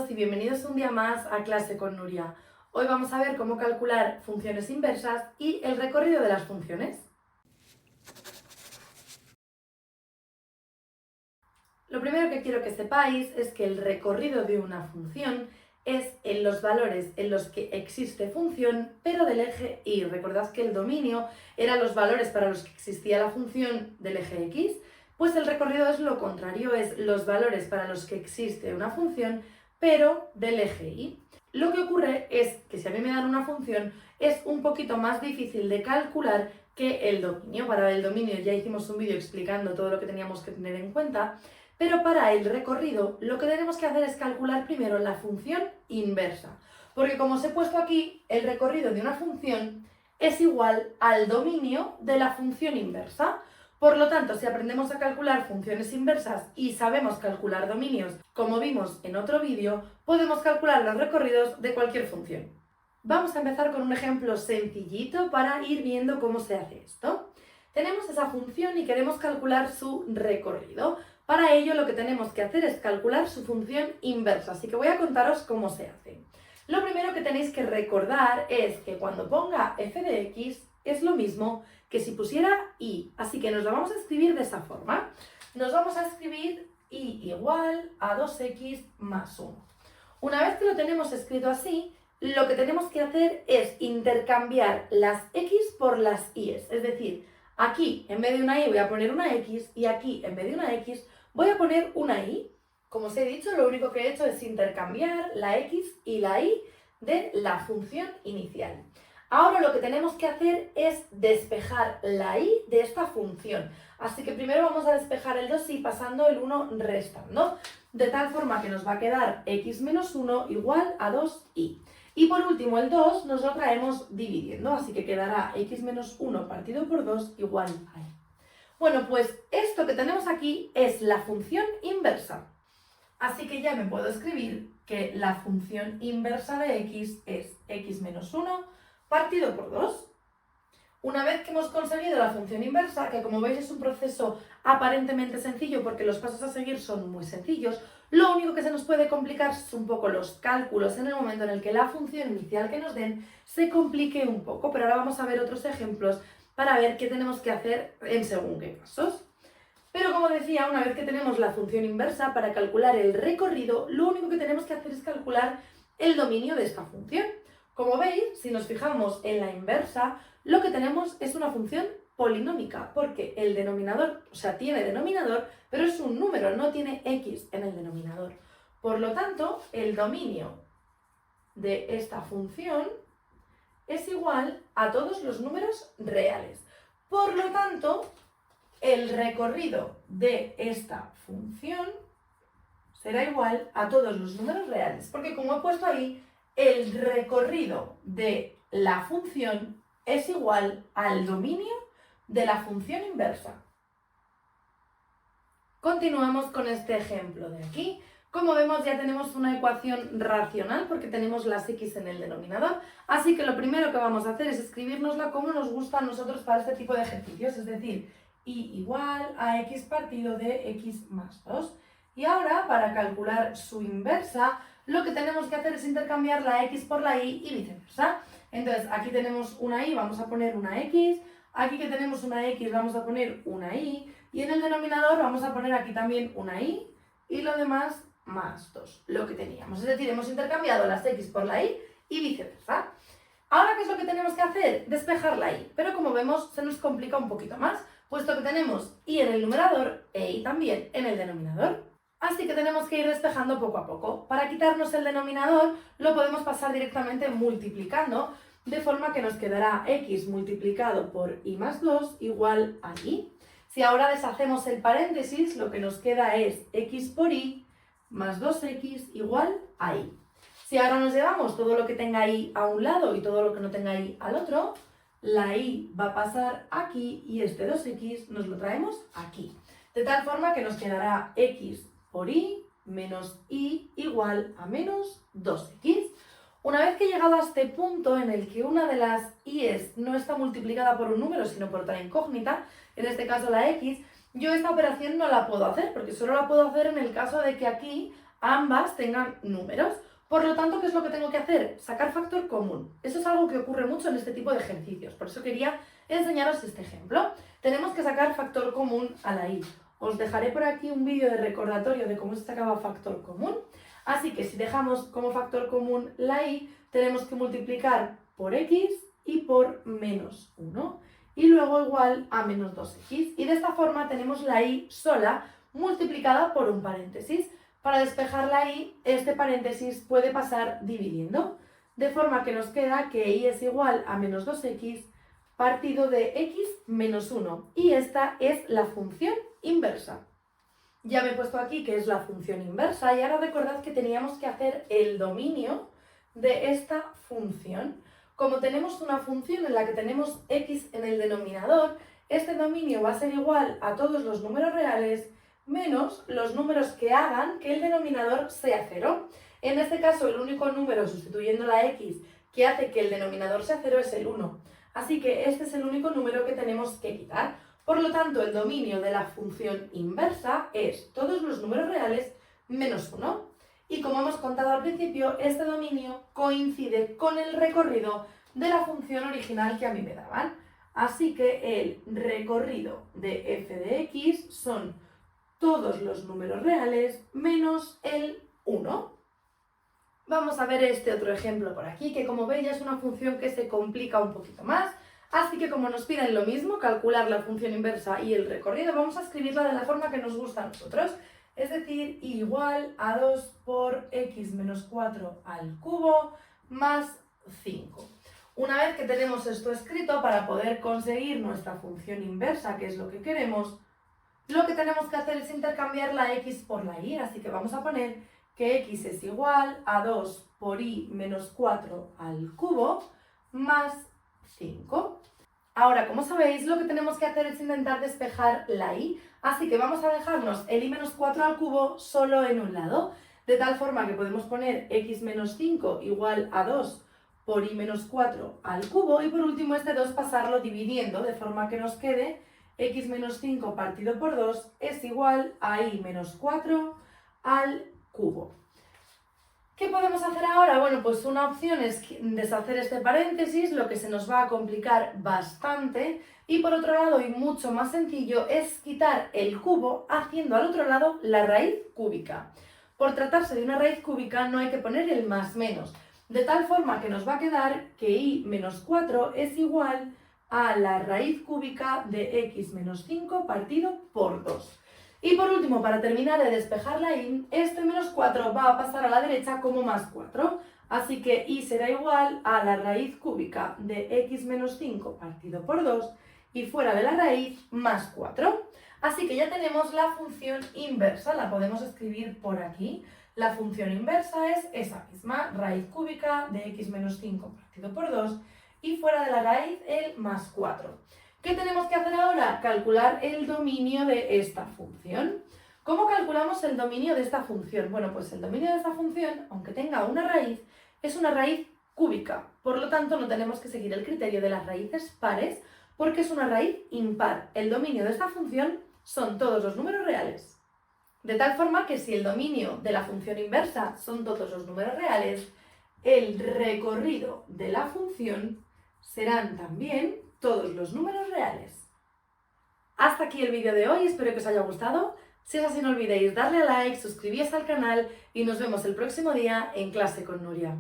todos y bienvenidos un día más a Clase con Nuria. Hoy vamos a ver cómo calcular funciones inversas y el recorrido de las funciones. Lo primero que quiero que sepáis es que el recorrido de una función es en los valores en los que existe función, pero del eje Y. Recordad que el dominio eran los valores para los que existía la función del eje X, pues el recorrido es lo contrario, es los valores para los que existe una función, pero del eje Y. Lo que ocurre es que si a mí me dan una función, es un poquito más difícil de calcular que el dominio. Para el dominio ya hicimos un vídeo explicando todo lo que teníamos que tener en cuenta, pero para el recorrido lo que tenemos que hacer es calcular primero la función inversa. Porque como os he puesto aquí, el recorrido de una función es igual al dominio de la función inversa. Por lo tanto, si aprendemos a calcular funciones inversas y sabemos calcular dominios, como vimos en otro vídeo, podemos calcular los recorridos de cualquier función. Vamos a empezar con un ejemplo sencillito para ir viendo cómo se hace esto. Tenemos esa función y queremos calcular su recorrido. Para ello lo que tenemos que hacer es calcular su función inversa, así que voy a contaros cómo se hace. Lo primero que tenéis que recordar es que cuando ponga f de x es lo mismo que si pusiera y, así que nos lo vamos a escribir de esa forma. Nos vamos a escribir y igual a 2x más 1. Una vez que lo tenemos escrito así, lo que tenemos que hacer es intercambiar las x por las y's, es decir, aquí en vez de una y voy a poner una x y aquí en vez de una x voy a poner una y. Como os he dicho, lo único que he hecho es intercambiar la x y la y de la función inicial. Ahora lo que tenemos que hacer es despejar la y de esta función. Así que primero vamos a despejar el 2y pasando el 1 restando, de tal forma que nos va a quedar x menos 1 igual a 2y. Y por último el 2 nos lo traemos dividiendo, así que quedará x menos 1 partido por 2 igual a y. Bueno, pues esto que tenemos aquí es la función inversa. Así que ya me puedo escribir que la función inversa de x es x menos 1 partido por 2. Una vez que hemos conseguido la función inversa, que como veis es un proceso aparentemente sencillo porque los pasos a seguir son muy sencillos, lo único que se nos puede complicar es un poco los cálculos en el momento en el que la función inicial que nos den se complique un poco, pero ahora vamos a ver otros ejemplos para ver qué tenemos que hacer en según qué casos. Pero como decía, una vez que tenemos la función inversa, para calcular el recorrido, lo único que tenemos que hacer es calcular el dominio de esta función. Como veis, si nos fijamos en la inversa, lo que tenemos es una función polinómica, porque el denominador, o sea, tiene denominador, pero es un número, no tiene x en el denominador. Por lo tanto, el dominio de esta función es igual a todos los números reales. Por lo tanto, el recorrido de esta función será igual a todos los números reales, porque como he puesto ahí, el recorrido de la función es igual al dominio de la función inversa. Continuamos con este ejemplo de aquí. Como vemos, ya tenemos una ecuación racional porque tenemos las x en el denominador, así que lo primero que vamos a hacer es escribirnosla como nos gusta a nosotros para este tipo de ejercicios, es decir, y igual a x partido de x más 2. Y ahora, para calcular su inversa, lo que tenemos que hacer es intercambiar la x por la y y viceversa. Entonces, aquí tenemos una y, vamos a poner una x, aquí que tenemos una x vamos a poner una y, y en el denominador vamos a poner aquí también una y, y lo demás más 2, lo que teníamos. Es decir, hemos intercambiado las x por la y y viceversa. Ahora, ¿qué es lo que tenemos que hacer? Despejar la y, pero como vemos se nos complica un poquito más, puesto que tenemos y en el numerador e y también en el denominador. Así que tenemos que ir despejando poco a poco. Para quitarnos el denominador lo podemos pasar directamente multiplicando, de forma que nos quedará x multiplicado por y más 2 igual a y. Si ahora deshacemos el paréntesis, lo que nos queda es x por y más 2x igual a y. Si ahora nos llevamos todo lo que tenga y a un lado y todo lo que no tenga y al otro, la y va a pasar aquí y este 2x nos lo traemos aquí. De tal forma que nos quedará x por y menos y igual a menos 2x. Una vez que he llegado a este punto en el que una de las y's no está multiplicada por un número sino por otra incógnita, en este caso la x, yo esta operación no la puedo hacer porque solo la puedo hacer en el caso de que aquí ambas tengan números. Por lo tanto, ¿qué es lo que tengo que hacer? Sacar factor común. Eso es algo que ocurre mucho en este tipo de ejercicios. Por eso quería enseñaros este ejemplo. Tenemos que sacar factor común a la y. Os dejaré por aquí un vídeo de recordatorio de cómo se sacaba factor común. Así que si dejamos como factor común la y, tenemos que multiplicar por x y por menos 1. Y luego igual a menos 2x. Y de esta forma tenemos la y sola multiplicada por un paréntesis. Para despejar la y, este paréntesis puede pasar dividiendo. De forma que nos queda que y es igual a menos 2x partido de x menos 1. Y esta es la función inversa. Ya me he puesto aquí que es la función inversa y ahora recordad que teníamos que hacer el dominio de esta función. Como tenemos una función en la que tenemos x en el denominador, este dominio va a ser igual a todos los números reales menos los números que hagan que el denominador sea 0. En este caso, el único número sustituyendo la x que hace que el denominador sea 0 es el 1. Así que este es el único número que tenemos que quitar. Por lo tanto, el dominio de la función inversa es todos los números reales menos 1. Y como hemos contado al principio, este dominio coincide con el recorrido de la función original que a mí me daban. Así que el recorrido de f de x son todos los números reales menos el 1. Vamos a ver este otro ejemplo por aquí, que como veis ya es una función que se complica un poquito más. Así que como nos piden lo mismo, calcular la función inversa y el recorrido, vamos a escribirla de la forma que nos gusta a nosotros. Es decir, igual a 2 por x menos 4 al cubo más 5. Una vez que tenemos esto escrito, para poder conseguir nuestra función inversa, que es lo que queremos, lo que tenemos que hacer es intercambiar la x por la y. Así que vamos a poner que x es igual a 2 por y menos 4 al cubo más 5. Ahora, como sabéis, lo que tenemos que hacer es intentar despejar la y, así que vamos a dejarnos el y menos 4 al cubo solo en un lado, de tal forma que podemos poner x menos 5 igual a 2 por y menos 4 al cubo, y por último este 2 pasarlo dividiendo, de forma que nos quede x menos 5 partido por 2 es igual a y menos 4 al cubo. ¿Qué podemos hacer ahora? Bueno, pues una opción es deshacer este paréntesis, lo que se nos va a complicar bastante. Y por otro lado, y mucho más sencillo, es quitar el cubo haciendo al otro lado la raíz cúbica. Por tratarse de una raíz cúbica no hay que poner el más menos, de tal forma que nos va a quedar que y menos 4 es igual a la raíz cúbica de x menos 5 partido por 2. Y por último, para terminar de despejar la y, este menos 4 va a pasar a la derecha como más 4. Así que y será igual a la raíz cúbica de x menos 5 partido por 2 y fuera de la raíz más 4. Así que ya tenemos la función inversa, la podemos escribir por aquí. La función inversa es esa misma, raíz cúbica de x menos 5 partido por 2 y fuera de la raíz el más 4. ¿Qué tenemos que hacer ahora? Calcular el dominio de esta función. ¿Cómo calculamos el dominio de esta función? Bueno, pues el dominio de esta función, aunque tenga una raíz, es una raíz cúbica. Por lo tanto, no tenemos que seguir el criterio de las raíces pares, porque es una raíz impar. El dominio de esta función son todos los números reales. De tal forma que si el dominio de la función inversa son todos los números reales, el recorrido de la función serán también todos los números reales. Hasta aquí el vídeo de hoy, espero que os haya gustado. Si es así, no olvidéis darle a like, suscribiros al canal y nos vemos el próximo día en Clase con Nuria.